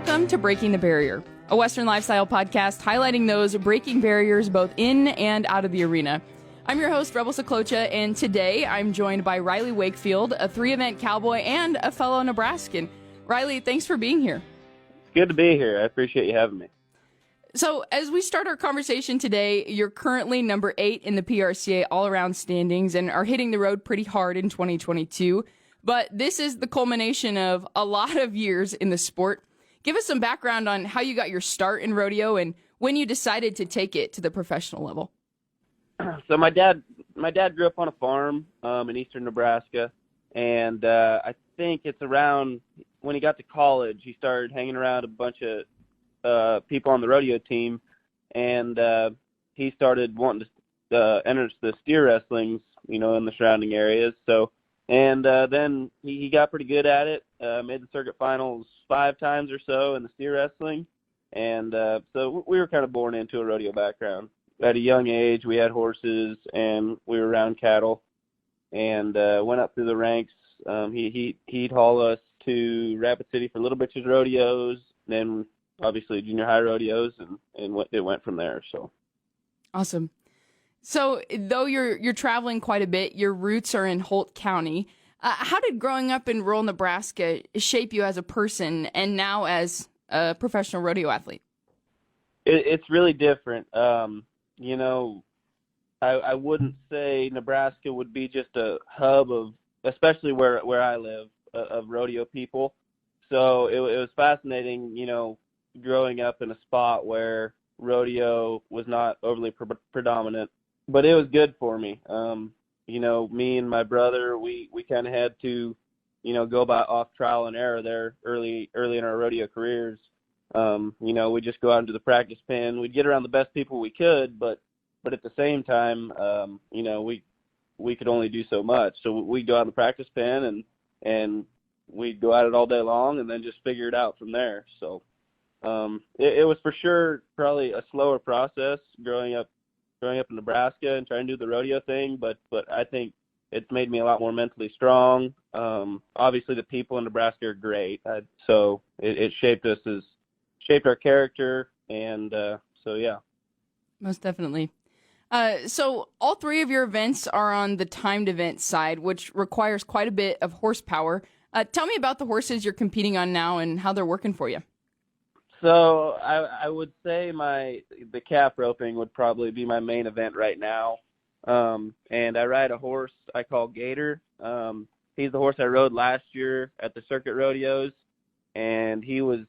Welcome to Breaking the Barrier, a Western lifestyle podcast highlighting those breaking barriers both in and out of the arena. I'm your host, Rebel Sjeklocha, and today I'm joined by Riley Wakefield, a 3-event cowboy and a fellow Nebraskan. Riley, thanks for being here. Good to be here. I appreciate you having me. So as we start our conversation today, you're currently number 8 in the PRCA all-around standings and are hitting the road pretty hard in 2022. But this is the culmination of a lot of years in the sport. Give us some background on how you got your start in rodeo and when you decided to take it to the professional level. So my dad grew up on a farm in eastern Nebraska, and I think it's around when he got to college, he started hanging around a bunch of people on the rodeo team, and he started wanting to enter the steer wrestlings, in the surrounding areas. So, and then he got pretty good at it, made the circuit finals 5 times or so in the steer wrestling, and so we were kind of born into a rodeo background. At a young age, we had horses, and we were around cattle, and went up through the ranks. He'd haul us to Rapid City for Little Bitches rodeos, then obviously junior high rodeos, and it went from there. So awesome. So though you're traveling quite a bit, your roots are in Holt County. How did growing up in rural Nebraska shape you as a person and now as a professional rodeo athlete? It's really different. I wouldn't say Nebraska would be just a hub of, especially where I live, of rodeo people. So it was fascinating, growing up in a spot where rodeo was not overly predominant, but it was good for me. Me and my brother, we kind of had to, go off trial and error there early in our rodeo careers. We'd just go out into the practice pen. We'd get around the best people we could, but at the same time, we could only do so much. So we'd go out in the practice pen and we'd go at it all day long and then just figure it out from there. So it was for sure probably a slower process growing up in Nebraska and trying to do the rodeo thing, but I think it's made me a lot more mentally strong. Obviously the people in Nebraska are great. So it shaped our character, and so yeah. Most definitely. So all 3 of your events are on the timed event side, which requires quite a bit of horsepower. Tell me about the horses you're competing on now and how they're working for you. So I would say the calf roping would probably be my main event right now. And I ride a horse I call Gator. He's the horse I rode last year at the circuit rodeos, and he was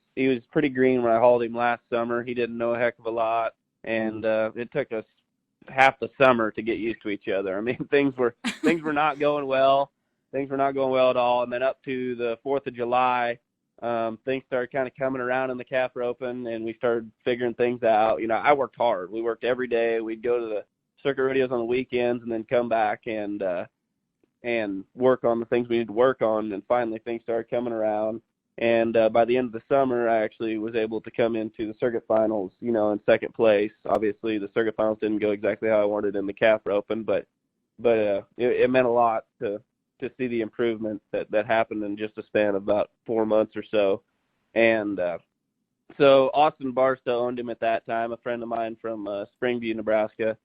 pretty green when I hauled him last summer. He didn't know a heck of a lot, and it took us half the summer to get used to each other. I mean, things were not going well. Things were not going well at all. And then up to the 4th of July, things started kind of coming around in the calf roping, and we started figuring things out. I worked hard. We worked every day. We'd go to the circuit rodeos on the weekends and then come back and work on the things we need to work on. And finally things started coming around. And by the end of the summer, I actually was able to come into the circuit finals, in second place. Obviously, the circuit finals didn't go exactly how I wanted in the calf roping, but it meant a lot to see the improvement that happened in just a span of about 4 months or so. And so Austin Barstow owned him at that time, a friend of mine from Springview, Nebraska.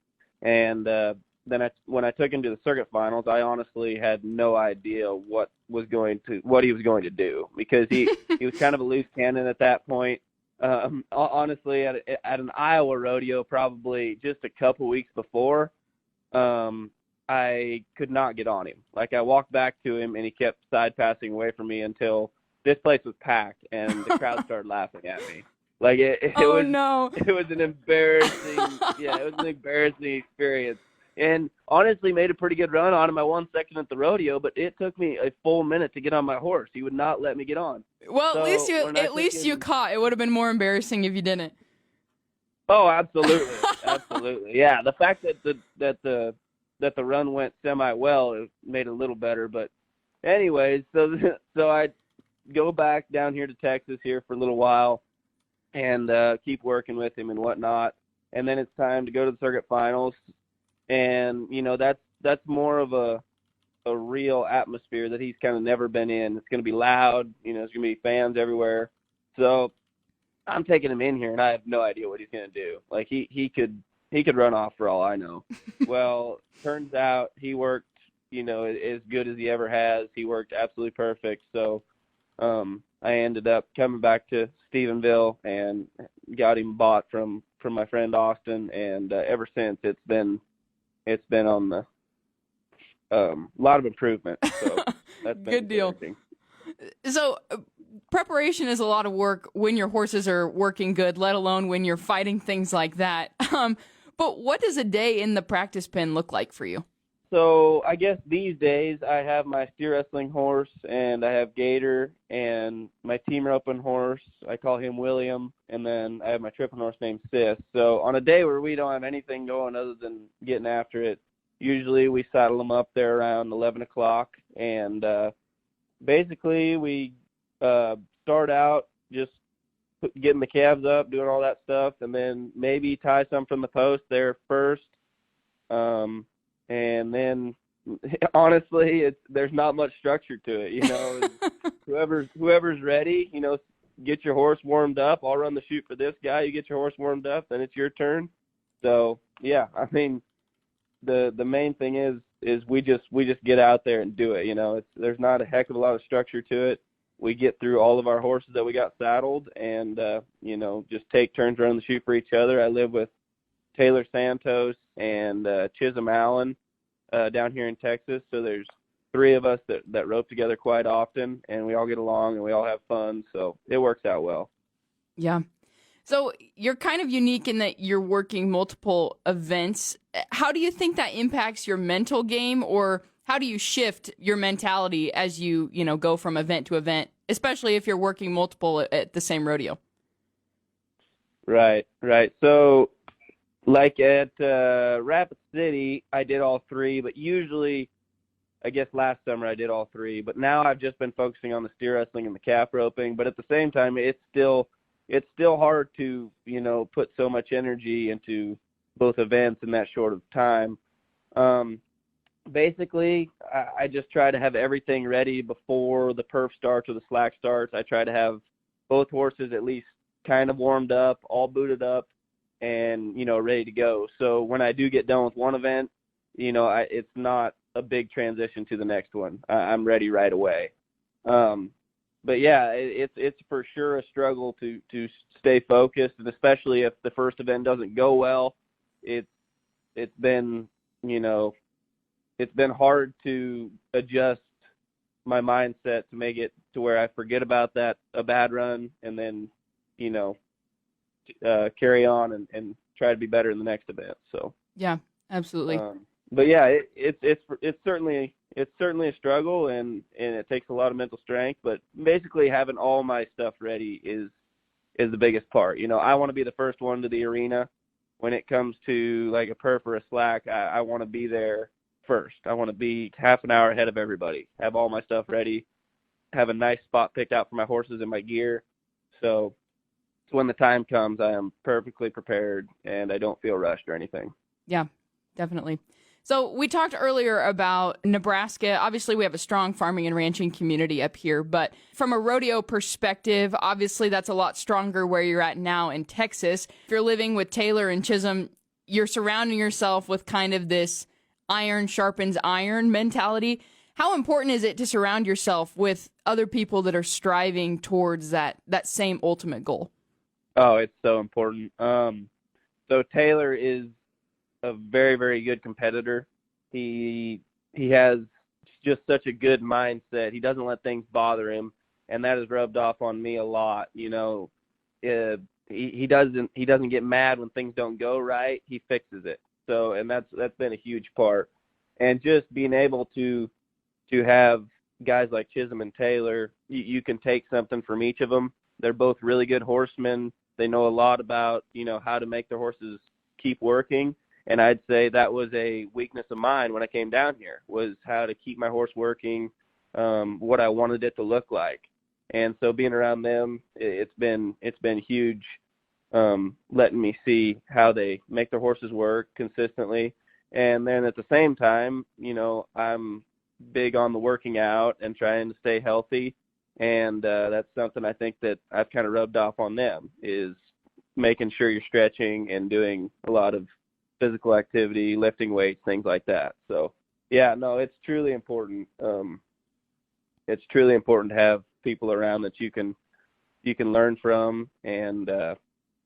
And then when I took him to the circuit finals, I honestly had no idea what he was going to do, because he was kind of a loose cannon at that point. Honestly, at an Iowa rodeo, probably just a couple weeks before, I could not get on him. Like, I walked back to him and he kept side passing away from me until this place was packed and the crowd started laughing at me. Like it was an embarrassing, it was an embarrassing experience. And honestly, made a pretty good run on him. I won second at the rodeo, but it took me a full minute to get on my horse. He would not let me get on. Well, so at least you caught. It would have been more embarrassing if you didn't. Oh, absolutely, absolutely. Yeah, the fact that the run went semi well, it made it a little better. But anyways, so I go back down here to Texas here for a little while and keep working with him and whatnot. And then it's time to go to the circuit finals. And, that's more of a real atmosphere that he's kind of never been in. It's going to be loud, there's going to be fans everywhere. So I'm taking him in here, and I have no idea what he's going to do. Like, he could run off for all I know. Well, turns out he worked, as good as he ever has. He worked absolutely perfect. So I ended up coming back to Stephenville and got him bought from my friend Austin, and ever since it's been on the lot of improvement. So that's been Good deal. So preparation is a lot of work when your horses are working good, let alone when you're fighting things like that. But what does a day in the practice pen look like for you? So I guess these days I have my steer wrestling horse, and I have Gator, and my team roping horse, I call him William, and then I have my tripping horse named Sis. So on a day where we don't have anything going other than getting after it, usually we saddle them up there around 11 o'clock, and basically we start out just getting the calves up, doing all that stuff, and then maybe tie some from the post there first. And then, honestly, there's not much structure to it. Whoever's ready, get your horse warmed up. I'll run the chute for this guy. You get your horse warmed up, then it's your turn. So yeah, I mean, the main thing is we just get out there and do it. There's not a heck of a lot of structure to it. We get through all of our horses that we got saddled, and just take turns running the chute for each other. I live with Taylor Santos and Chisholm Allen down here in Texas. So there's three of us that rope together quite often, and we all get along and we all have fun. So it works out well. Yeah. So you're kind of unique in that you're working multiple events. How do you think that impacts your mental game, or how do you shift your mentality as you go from event to event, especially if you're working multiple at the same rodeo? Right. So, like at Rapid City, I did all three, but usually, I guess last summer I did all three, but now I've just been focusing on the steer wrestling and the calf roping. But at the same time, it's still hard to, put so much energy into both events in that short of time. Basically, I just try to have everything ready before the perf starts or the slack starts. I try to have both horses at least kind of warmed up, all booted up, and, ready to go. So when I do get done with one event, it's not a big transition to the next one. I'm ready right away. But yeah, it's for sure a struggle to stay focused, and especially if the first event doesn't go well, it's been hard to adjust my mindset to make it to where I forget about a bad run, and then carry on and try to be better in the next event. So yeah, absolutely. But yeah, it's certainly a struggle, and it takes a lot of mental strength. But basically, having all my stuff ready is the biggest part. I want to be the first one to the arena when it comes to like a perf or a slack. I want to be there first. I want to be half an hour ahead of everybody. Have all my stuff ready. Have a nice spot picked out for my horses and my gear. So when the time comes, I am perfectly prepared and I don't feel rushed or anything. Yeah, definitely. So we talked earlier about Nebraska. Obviously, we have a strong farming and ranching community up here, but from a rodeo perspective, obviously that's a lot stronger where you're at now in Texas. If you're living with Taylor and Chisholm, you're surrounding yourself with kind of this iron sharpens iron mentality. How important is it to surround yourself with other people that are striving towards that same ultimate goal? Oh, it's so important. So Taylor is a very, very good competitor. He has just such a good mindset. He doesn't let things bother him, and that has rubbed off on me a lot. He doesn't get mad when things don't go right. He fixes it. So, and that's been a huge part. And just being able to have guys like Chisholm and Taylor, you can take something from each of them. They're both really good horsemen. They know a lot about, how to make their horses keep working. And I'd say that was a weakness of mine when I came down here, was how to keep my horse working, what I wanted it to look like. And so being around them, it's been huge, letting me see how they make their horses work consistently. And then at the same time, I'm big on the working out and trying to stay healthy. And that's something I think that I've kind of rubbed off on them, is making sure you're stretching and doing a lot of physical activity, lifting weights, things like that. So, yeah, no, it's truly important. It's truly important to have people around that you can learn from. And,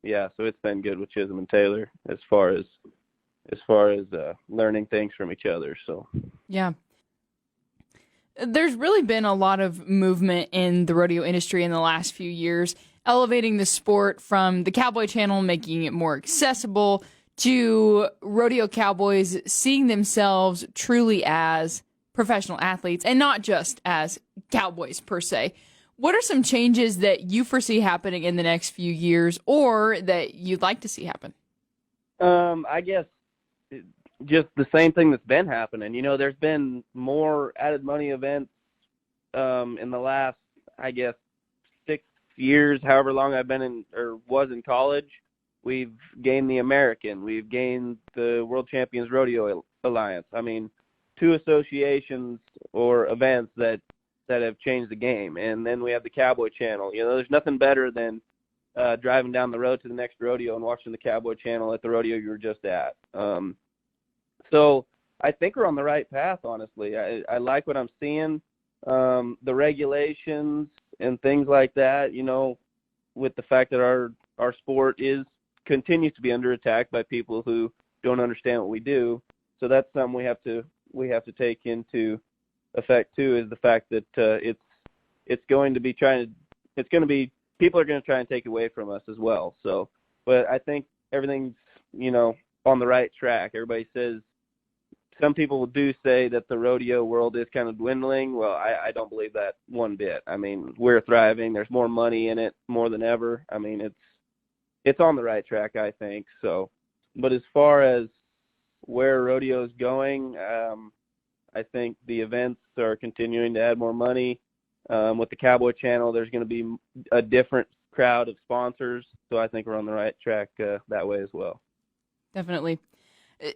yeah, so it's been good with Chisholm and Taylor as far as learning things from each other. So, Yeah. There's really been a lot of movement in the rodeo industry in the last few years, elevating the sport from the Cowboy Channel, making it more accessible, to rodeo cowboys seeing themselves truly as professional athletes and not just as cowboys per se. What are some changes that you foresee happening in the next few years, or that you'd like to see happen? I guess just the same thing that's been happening. You know, there's been more added money events in the last, I guess, 6 years, however long I've been in or was in college. We've gained the American. We've gained the World Champions Rodeo Alliance. I mean, 2 associations or events that have changed the game. And then we have the Cowboy Channel. You know, there's nothing better than driving down the road to the next rodeo and watching the Cowboy Channel at the rodeo you were just at. So I think we're on the right path, honestly. I like what I'm seeing. The regulations and things like that, you know, with the fact that our sport continues to be under attack by people who don't understand what we do. So that's something we have to take into effect too, is the fact that people are going to try and take it away from us as well. So, but I think everything's, you know, on the right track. Everybody says, some people do say that the rodeo world is kind of dwindling. Well, I don't believe that one bit. I mean, we're thriving. There's more money in it, more than ever. I mean, it's on the right track, I think. So, but as far as where rodeo is going, I think the events are continuing to add more money. With the Cowboy Channel, there's going to be a different crowd of sponsors. So I think we're on the right track that way as well. Definitely.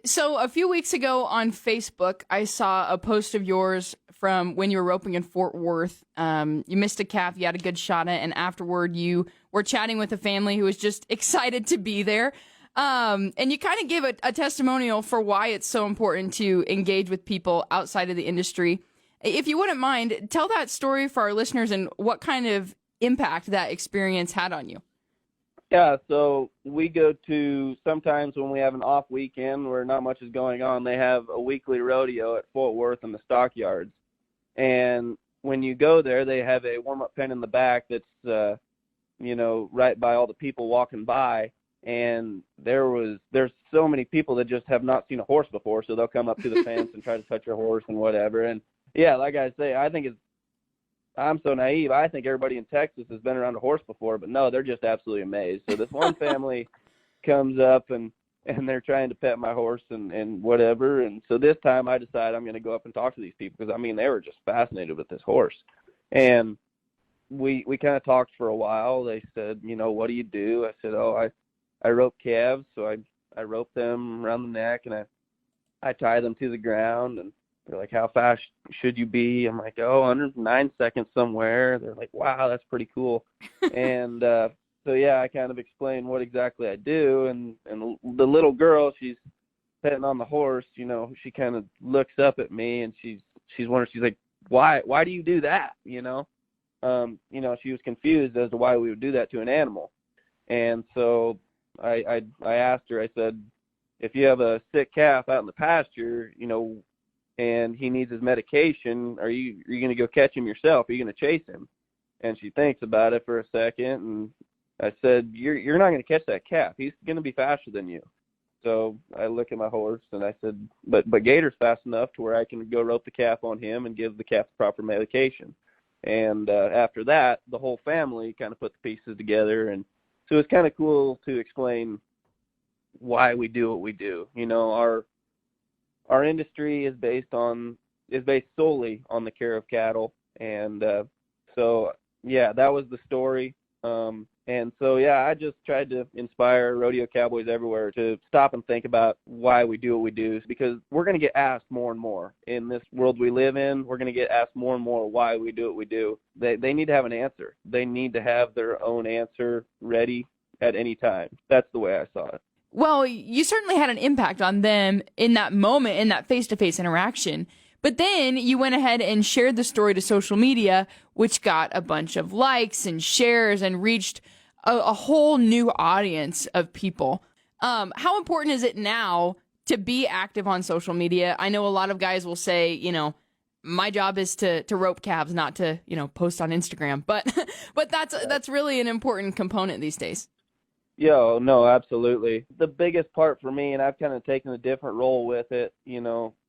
So a few weeks ago on Facebook, I saw a post of yours from when you were roping in Fort Worth. You missed a calf, you had a good shot at it, and afterward you were chatting with a family who was just excited to be there. And you kind of gave a testimonial for why it's so important to engage with people outside of the industry. If you wouldn't mind, tell that story for our listeners and what kind of impact that experience had on you. Yeah, so we go to, sometimes when we have an off weekend where not much is going on, they have a weekly rodeo at Fort Worth in the stockyards. And when you go there, they have a warm-up pen in the back that's, you know, right by all the people walking by. And there's so many people that just have not seen a horse before, so they'll come up to the fence and try to touch your horse and whatever. And, yeah, like I say, I'm so naive. I think everybody in Texas has been around a horse before, but no, they're just absolutely amazed. So this one family comes up and they're trying to pet my horse and whatever. And so this time I decide I'm going to go up and talk to these people because, I mean, they were just fascinated with this horse. And we kind of talked for a while. They said, you know, what do you do? I said, I rope calves. So I rope them around the neck and I tie them to the ground. And they're like, how fast should you be? I'm like, 109 seconds somewhere. They're like, wow, that's pretty cool. And so, yeah, I kind of explain what exactly I do. And the little girl, she's petting on the horse, you know, she kind of looks up at me and she's wondering, she's like, why do you do that? You know, she was confused as to why we would do that to an animal. And so I asked her, I said, if you have a sick calf out in the pasture, you know, and he needs his medication, are you going to go catch him yourself? Are you going to chase him? And she thinks about it for a second, and I said, you're not going to catch that calf. He's going to be faster than you. So I look at my horse, and I said, but Gator's fast enough to where I can go rope the calf on him and give the calf the proper medication. And after that, the whole family kind of put the pieces together, and so it's kind of cool to explain why we do what we do. You know, our industry is based solely on the care of cattle. And so, yeah, that was the story. And so, yeah, I just tried to inspire rodeo cowboys everywhere to stop and think about why we do what we do, because we're going to get asked more and more. In this world we live in, we're going to get asked more and more why we do what we do. They need to have an answer. They need to have their own answer ready at any time. That's the way I saw it. Well, you certainly had an impact on them in that moment, in that face-to-face interaction. But then you went ahead and shared the story to social media, which got a bunch of likes and shares and reached a whole new audience of people. How important is it now to be active on social media? I know a lot of guys will say, my job is to rope calves, not to, post on Instagram. But that's really an important component these days. Yeah, no, absolutely. The biggest part for me, and I've kind of taken a different role with it,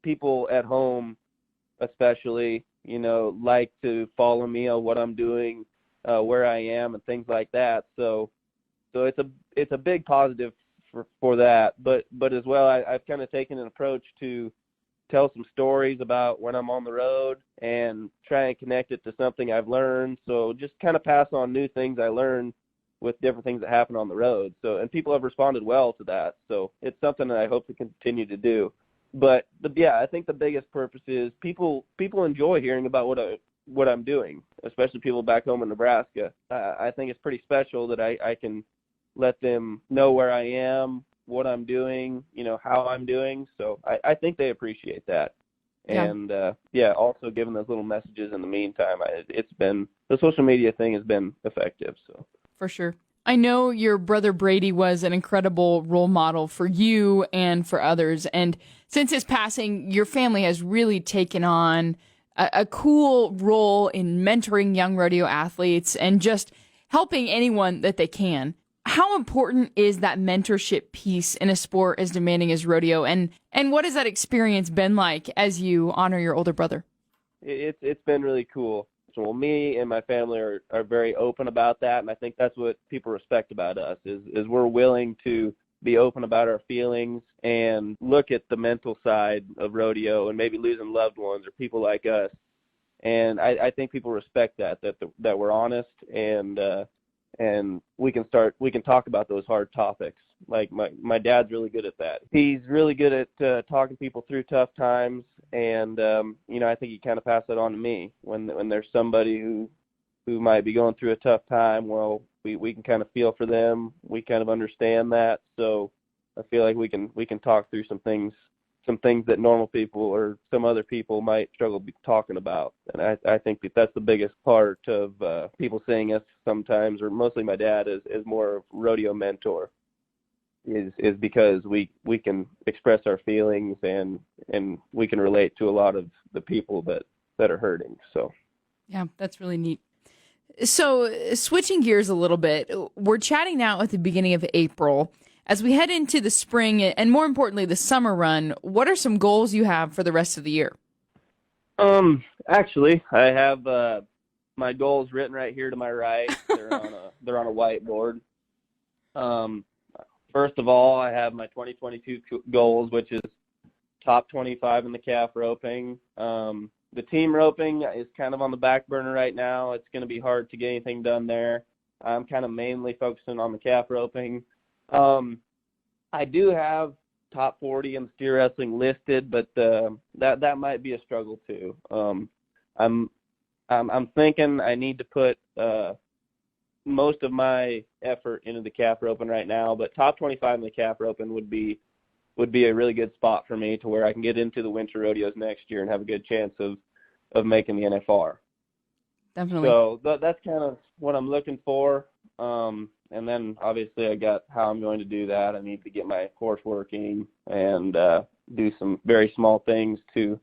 people at home especially, like to follow me on what I'm doing, where I am and things like that. So it's a big positive for that. But as well, I've kind of taken an approach to tell some stories about when I'm on the road and try and connect it to something I've learned. So just kind of pass on new things I learned with different things that happen on the road. So, and people have responded well to that. So it's something that I hope to continue to do. But yeah, I think the biggest purpose is people enjoy hearing about what I'm doing, especially people back home in Nebraska. I think it's pretty special that I can let them know where I am, what I'm doing, how I'm doing. So I think they appreciate that. Yeah. And also giving those little messages in the meantime. The social media thing has been effective. So for sure. I know your brother Brady was an incredible role model for you and for others. And since his passing, your family has really taken on a cool role in mentoring young rodeo athletes and just helping anyone that they can. How important is that mentorship piece in a sport as demanding as rodeo? And what has that experience been like as you honor your older brother? It's been really cool. So me and my family are very open about that, and I think that's what people respect about us is we're willing to be open about our feelings and look at the mental side of rodeo and maybe losing loved ones or people like us. And I think people respect that we're honest and we can talk about those hard topics. Like my dad's really good at that. He's really good at talking people through tough times, and I think he kind of passed that on to me. When there's somebody who might be going through a tough time, well, we can kind of feel for them. We kind of understand that. So I feel like we can talk through some things that normal people or some other people might struggle talking about. And I think that's the biggest part of people seeing us sometimes, or mostly my dad, is more of rodeo mentor, is because we can express our feelings and we can relate to a lot of the people that are hurting. So yeah, that's really neat. So switching gears a little bit, we're chatting now at the beginning of April. As we head into the spring and more importantly, the summer run, what are some goals you have for the rest of the year? Actually, I have my goals written right here to my right. They're on a whiteboard. First of all, I have my 2022 goals, which is top 25 in the calf roping. The team roping is kind of on the back burner right now. It's going to be hard to get anything done there. I'm kind of mainly focusing on the calf roping. I do have top 40 in steer wrestling listed, but that might be a struggle too. I'm thinking I need to put most of my effort into the calf roping right now, but top 25 in the calf roping would be a really good spot for me to where I can get into the winter rodeos next year and have a good chance of making the NFR. Definitely. So that's kind of what I'm looking for. And then obviously I got how I'm going to do that. I need to get my horse working and do some very small things to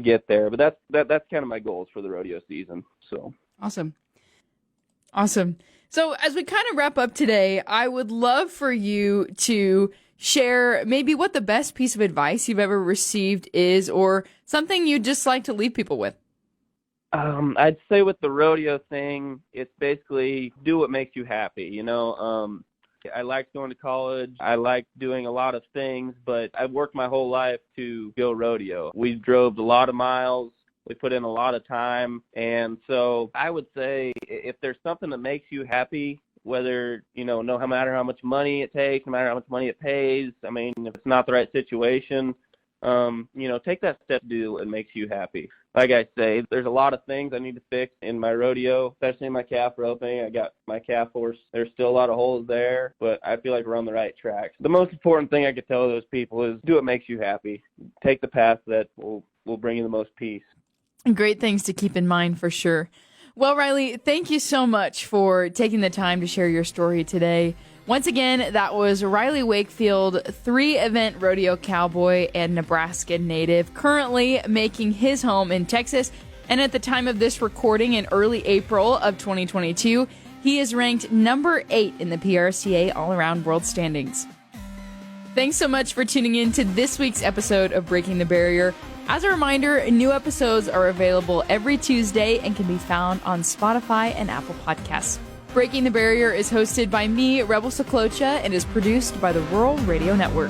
get there. But that's kind of my goals for the rodeo season. So Awesome. So as we kind of wrap up today, I would love for you to share maybe what the best piece of advice you've ever received is, or something you'd just like to leave people with. I'd say with the rodeo thing, it's basically do what makes you happy. I liked going to college. I liked doing a lot of things, but I've worked my whole life to go rodeo. We drove a lot of miles. We put in a lot of time. And so I would say if there's something that makes you happy, whether, no matter how much money it takes, no matter how much money it pays. I mean, if it's not the right situation, take that step to do what makes you happy. Like I say, there's a lot of things I need to fix in my rodeo, especially in my calf roping. I got my calf horse. There's still a lot of holes there, but I feel like we're on the right track. The most important thing I could tell those people is do what makes you happy. Take the path that will bring you the most peace. Great things to keep in mind for sure. Well, Riley, thank you so much for taking the time to share your story today. Once again, that was Riley Wakefield, 3-event rodeo cowboy and Nebraska native, currently making his home in Texas. And at the time of this recording in early April of 2022, he is ranked number 8 in the PRCA all-around world standings. Thanks so much for tuning in to this week's episode of Breaking the Barrier. As a reminder, new episodes are available every Tuesday and can be found on Spotify and Apple Podcasts. Breaking the Barrier is hosted by me, Rebel Sjeklocha, and is produced by the Rural Radio Network.